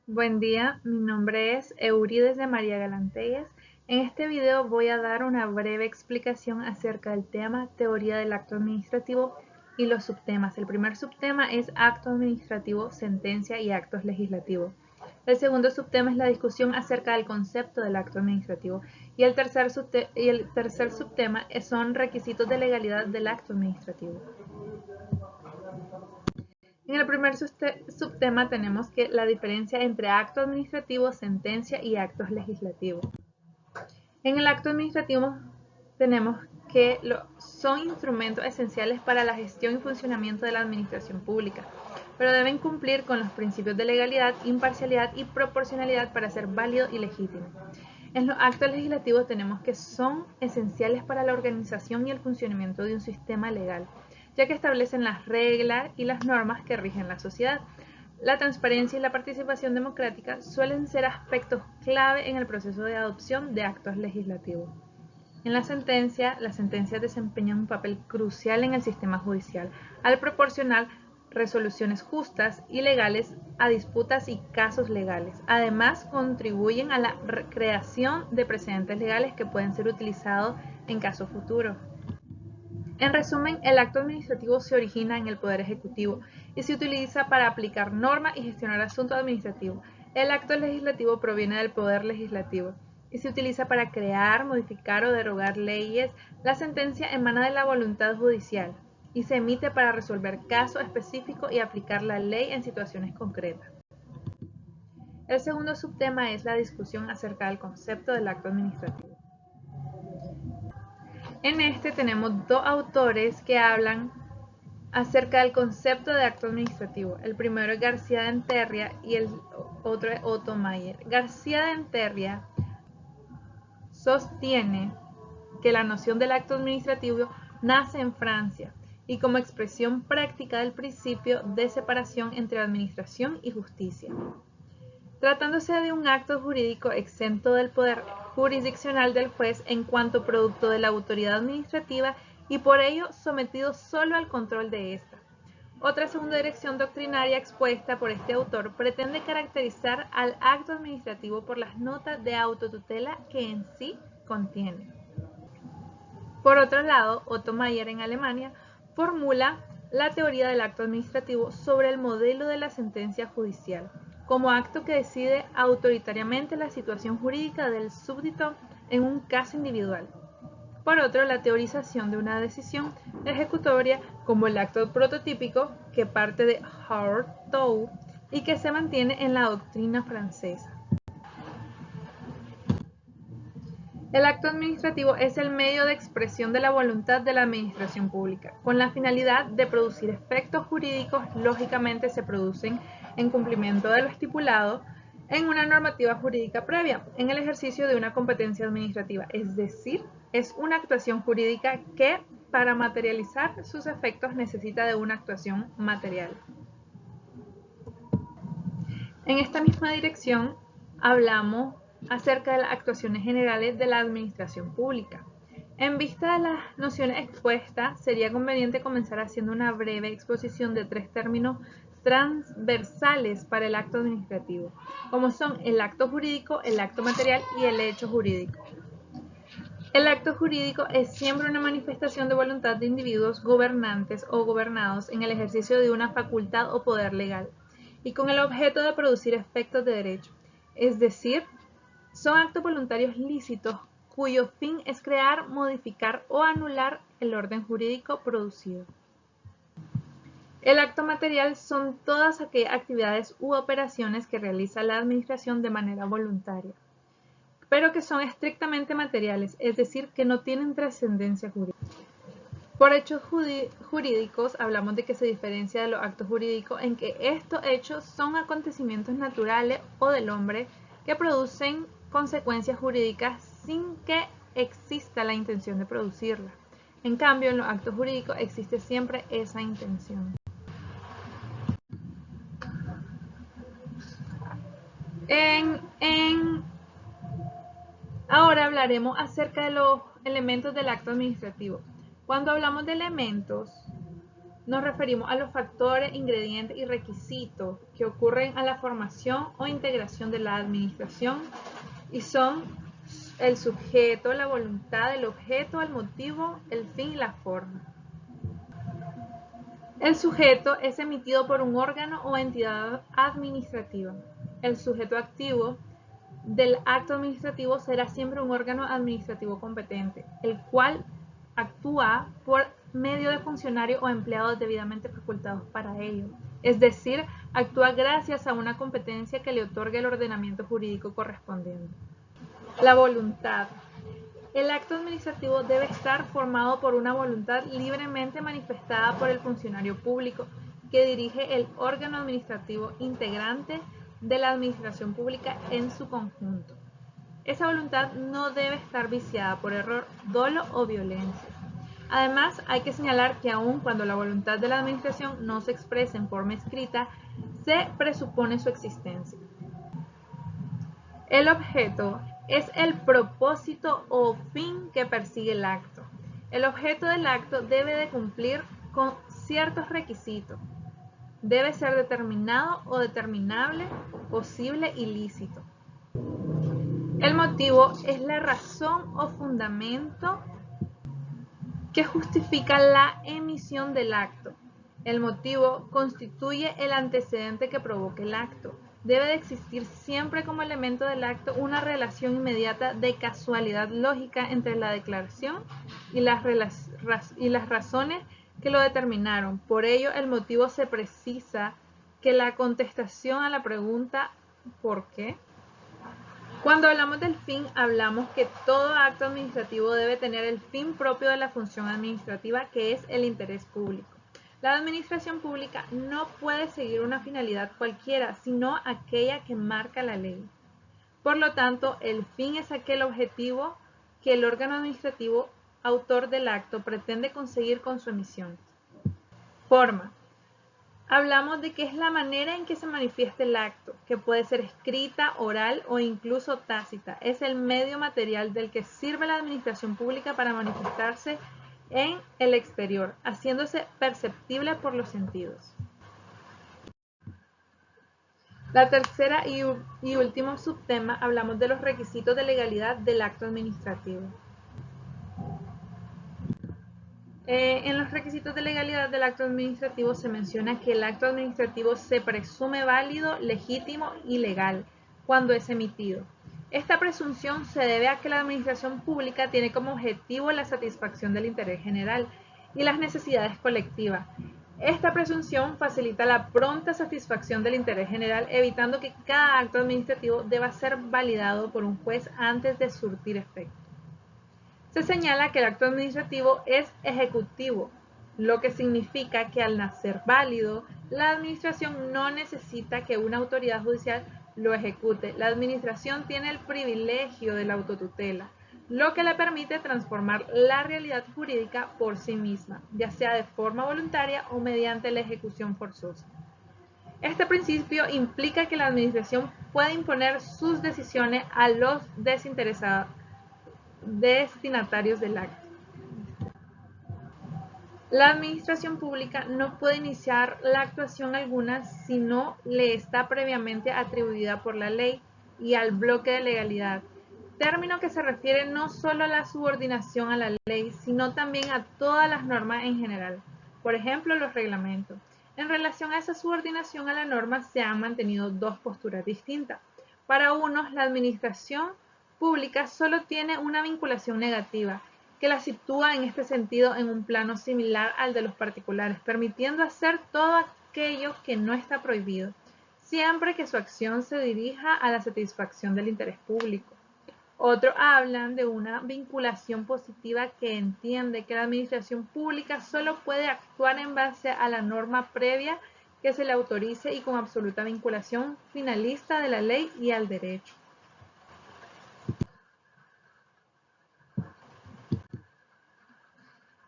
Buen día, mi nombre es Eurides de María Galanteyes. En este video voy a dar una breve explicación acerca del tema teoría del acto administrativo y los subtemas. El primer subtema es acto administrativo, sentencia y actos legislativos. El segundo subtema es la discusión acerca del concepto del acto administrativo y el tercer subtema son requisitos de legalidad del acto administrativo. En el primer subtema tenemos que la diferencia entre acto administrativo, sentencia y actos legislativos. En el acto administrativo tenemos que son instrumentos esenciales para la gestión y funcionamiento de la administración pública, pero deben cumplir con los principios de legalidad, imparcialidad y proporcionalidad para ser válido y legítimo. En los actos legislativos tenemos que son esenciales para la organización y el funcionamiento de un sistema legal, ya que establecen las reglas y las normas que rigen la sociedad. La transparencia y la participación democrática suelen ser aspectos clave en el proceso de adopción de actos legislativos. En las sentencias desempeñan un papel crucial en el sistema judicial, al proporcionar resoluciones justas y legales a disputas y casos legales. Además, contribuyen a la creación de precedentes legales que pueden ser utilizados en casos futuros. En resumen, el acto administrativo se origina en el Poder Ejecutivo y se utiliza para aplicar normas y gestionar asuntos administrativos. El acto legislativo proviene del Poder Legislativo y se utiliza para crear, modificar o derogar leyes. La sentencia emana de la voluntad judicial y se emite para resolver casos específicos y aplicar la ley en situaciones concretas. El segundo subtema es la discusión acerca del concepto del acto administrativo. En este tenemos dos autores que hablan acerca del concepto de acto administrativo. El primero es García de Enterria y el otro es Otto Mayer. García de Enterria sostiene que la noción del acto administrativo nace en Francia y como expresión práctica del principio de separación entre administración y justicia. Tratándose de un acto jurídico exento del poder jurisdiccional del juez en cuanto producto de la autoridad administrativa y por ello sometido solo al control de ésta. Otra segunda dirección doctrinaria expuesta por este autor pretende caracterizar al acto administrativo por las notas de autotutela que en sí contiene. Por otro lado, Otto Mayer en Alemania formula la teoría del acto administrativo sobre el modelo de la sentencia judicial, como acto que decide autoritariamente la situación jurídica del súbdito en un caso individual. Por otro, la teorización de una decisión ejecutoria como el acto prototípico que parte de Hart-Tau y que se mantiene en la doctrina francesa. El acto administrativo es el medio de expresión de la voluntad de la administración pública, con la finalidad de producir efectos jurídicos. Lógicamente se producen en cumplimiento de lo estipulado en una normativa jurídica previa, en el ejercicio de una competencia administrativa, es decir, es una actuación jurídica que, para materializar sus efectos, necesita de una actuación material. En esta misma dirección hablamos acerca de las actuaciones generales de la administración pública. En vista de las nociones expuestas, sería conveniente comenzar haciendo una breve exposición de tres términos transversales para el acto administrativo, como son el acto jurídico, el acto material y el hecho jurídico. El acto jurídico es siempre una manifestación de voluntad de individuos gobernantes o gobernados en el ejercicio de una facultad o poder legal y con el objeto de producir efectos de derecho, es decir, son actos voluntarios lícitos cuyo fin es crear, modificar o anular el orden jurídico producido. El acto material son todas aquellas actividades u operaciones que realiza la administración de manera voluntaria, pero que son estrictamente materiales, es decir, que no tienen trascendencia jurídica. Por hechos jurídicos hablamos de que se diferencia de los actos jurídicos en que estos hechos son acontecimientos naturales o del hombre que producen consecuencias jurídicas sin que exista la intención de producirlas. En cambio, en los actos jurídicos existe siempre esa intención. Ahora hablaremos acerca de los elementos del acto administrativo. Cuando hablamos de elementos, nos referimos a los factores, ingredientes y requisitos que ocurren a la formación o integración de la administración y son el sujeto, la voluntad, el objeto, el motivo, el fin y la forma. El sujeto es emitido por un órgano o entidad administrativa. El sujeto activo del acto administrativo será siempre un órgano administrativo competente, el cual actúa por medio de funcionarios o empleados debidamente facultados para ello. Es decir, actúa gracias a una competencia que le otorga el ordenamiento jurídico correspondiente. La voluntad. El acto administrativo debe estar formado por una voluntad libremente manifestada por el funcionario público que dirige el órgano administrativo integrante de la administración pública en su conjunto. Esa voluntad no debe estar viciada por error, dolo o violencia. Además, hay que señalar que aun cuando la voluntad de la administración no se expresa en forma escrita, se presupone su existencia. El objeto es el propósito o fin que persigue el acto. El objeto del acto debe de cumplir con ciertos requisitos. Debe ser determinado o determinable, posible y lícito. El motivo es la razón o fundamento que justifica la emisión del acto. El motivo constituye el antecedente que provoca el acto. Debe de existir siempre como elemento del acto una relación inmediata de casualidad lógica entre la declaración y las razones que lo determinaron. Por ello, el motivo se precisa que la contestación a la pregunta ¿por qué? Cuando hablamos del fin, hablamos que todo acto administrativo debe tener el fin propio de la función administrativa, que es el interés público. La administración pública no puede seguir una finalidad cualquiera, sino aquella que marca la ley. Por lo tanto, el fin es aquel objetivo que el órgano administrativo autor del acto pretende conseguir con su emisión. Forma. Hablamos de que es la manera en que se manifiesta el acto, que puede ser escrita, oral o incluso tácita. Es el medio material del que sirve la administración pública para manifestarse en el exterior, haciéndose perceptible por los sentidos. La tercera y último subtema, hablamos de los requisitos de legalidad del acto administrativo. En los requisitos de legalidad del acto administrativo se menciona que el acto administrativo se presume válido, legítimo y legal cuando es emitido. Esta presunción se debe a que la administración pública tiene como objetivo la satisfacción del interés general y las necesidades colectivas. Esta presunción facilita la pronta satisfacción del interés general, evitando que cada acto administrativo deba ser validado por un juez antes de surtir efecto. Se señala que el acto administrativo es ejecutivo, lo que significa que al nacer válido, la administración no necesita que una autoridad judicial lo ejecute. La administración tiene el privilegio de la autotutela, lo que le permite transformar la realidad jurídica por sí misma, ya sea de forma voluntaria o mediante la ejecución forzosa. Este principio implica que la administración puede imponer sus decisiones a los destinatarios del acto. La administración pública no puede iniciar la actuación alguna si no le está previamente atribuida por la ley y al bloque de legalidad, término que se refiere no solo a la subordinación a la ley, sino también a todas las normas en general, por ejemplo, los reglamentos. En relación a esa subordinación a la norma se han mantenido dos posturas distintas. Para unos, la administración pública solo tiene una vinculación negativa, que la sitúa en este sentido en un plano similar al de los particulares, permitiendo hacer todo aquello que no está prohibido, siempre que su acción se dirija a la satisfacción del interés público. Otros hablan de una vinculación positiva que entiende que la administración pública solo puede actuar en base a la norma previa que se le autorice y con absoluta vinculación finalista de la ley y al derecho.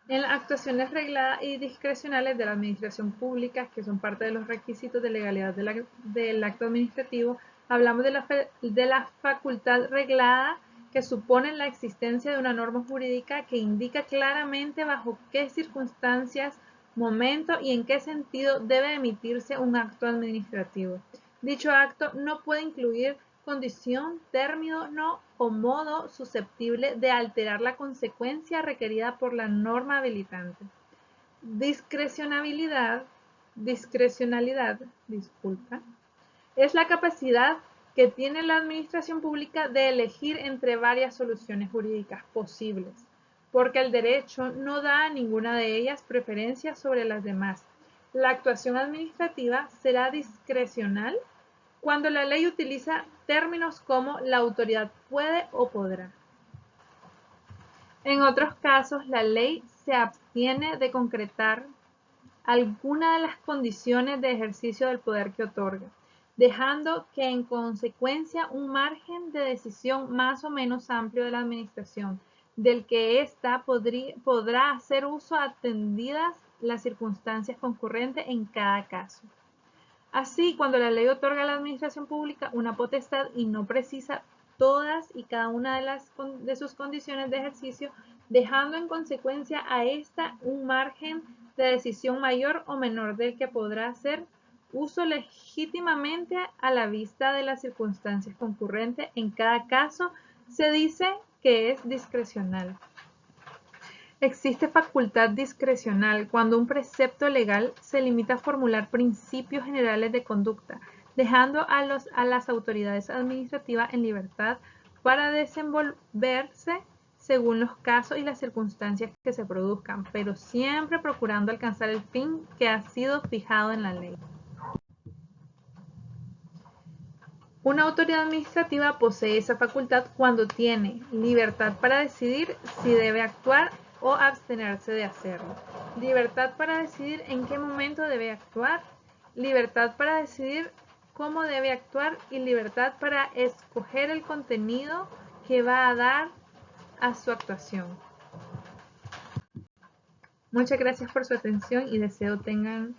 En las actuaciones regladas y discrecionales de la administración pública, que son parte de los requisitos de legalidad del acto administrativo, hablamos de la facultad reglada, que supone la existencia de una norma jurídica que indica claramente bajo qué circunstancias momento y en qué sentido debe emitirse un acto administrativo. Dicho acto no puede incluir condición, término o modo susceptible de alterar la consecuencia requerida por la norma habilitante. Discrecionalidad, es la capacidad que tiene la administración pública de elegir entre varias soluciones jurídicas posibles, porque el derecho no da a ninguna de ellas preferencia sobre las demás. La actuación administrativa será discrecional cuando la ley utiliza términos como la autoridad puede o podrá. En otros casos, la ley se abstiene de concretar alguna de las condiciones de ejercicio del poder que otorga, dejando que en consecuencia un margen de decisión más o menos amplio de la administración, del que ésta podrá hacer uso atendidas las circunstancias concurrentes en cada caso. Así, cuando la ley otorga a la administración pública una potestad y no precisa todas y cada una de sus condiciones de ejercicio, dejando en consecuencia a ésta un margen de decisión mayor o menor del que podrá hacer uso legítimamente a la vista de las circunstancias concurrentes en cada caso, se dice que es discrecional. Existe facultad discrecional cuando un precepto legal se limita a formular principios generales de conducta, dejando a las autoridades administrativas en libertad para desenvolverse según los casos y las circunstancias que se produzcan, pero siempre procurando alcanzar el fin que ha sido fijado en la ley. Una autoridad administrativa posee esa facultad cuando tiene libertad para decidir si debe actuar o abstenerse de hacerlo, libertad para decidir en qué momento debe actuar, libertad para decidir cómo debe actuar y libertad para escoger el contenido que va a dar a su actuación. Muchas gracias por su atención y deseo tengan